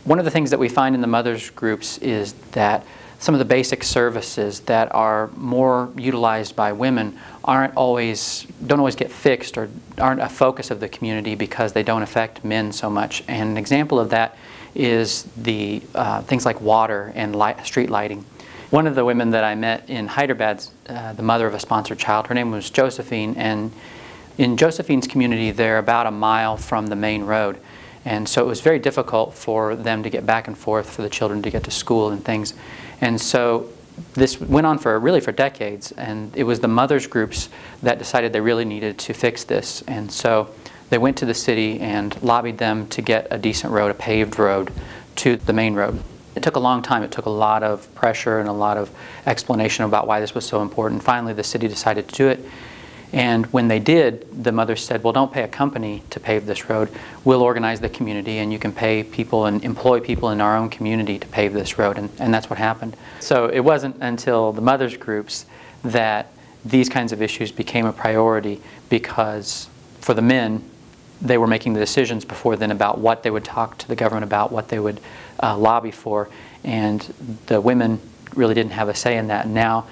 One of the things that we find in the mothers groups is that some of the basic services that are more utilized by women don't always get fixed or aren't a focus of the community because they don't affect men so much. And an example of that is the things like water and street lighting. One of the women that I met in Hyderabad, the mother of a sponsored child, her name was Josephine, and in Josephine's community they're about a mile from the main road. And so it was very difficult for them to get back and forth, for the children to get to school and things. And so this went on really for decades, and it was the mothers groups that decided they really needed to fix this. And so they went to the city and lobbied them to get a decent road, a paved road, to the main road. It took a long time. It took a lot of pressure and a lot of explanation about why this was so important. Finally, the city decided to do it. And when they did, the mothers said, well, don't pay a company to pave this road. We'll organize the community, and you can pay people and employ people in our own community to pave this road. And that's what happened. So it wasn't until the mothers groups that these kinds of issues became a priority, because for the men, they were making the decisions before then about what they would talk to the government about, what they would lobby for. And the women really didn't have a say in that. Now,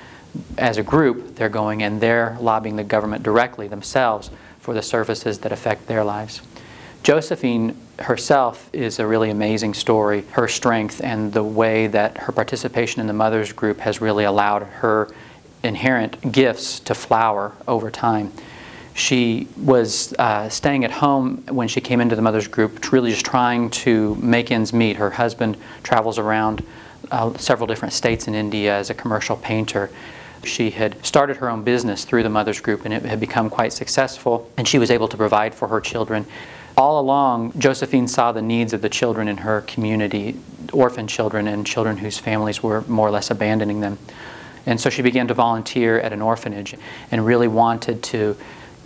as a group, they're going and they're lobbying the government directly themselves for the services that affect their lives. Josephine herself is a really amazing story. Her strength and the way that her participation in the mothers group has really allowed her inherent gifts to flower over time. She was staying at home when she came into the mothers group, really just trying to make ends meet. Her husband travels around several different states in India as a commercial painter. She had started her own business through the mothers group, and it had become quite successful, and she was able to provide for her children. All along, Josephine saw the needs of the children in her community, orphan children and children whose families were more or less abandoning them. And so she began to volunteer at an orphanage and really wanted to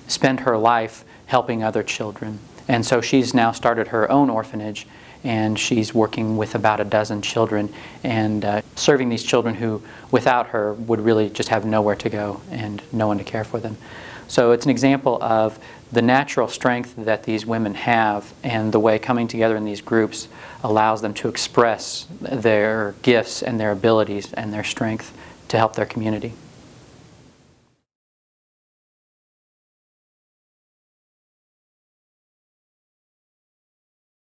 spend her life helping other children. And so she's now started her own orphanage, and she's working with about a dozen children and serving these children who, without her, would really just have nowhere to go and no one to care for them. So it's an example of the natural strength that these women have, and the way coming together in these groups allows them to express their gifts and their abilities and their strength to help their community.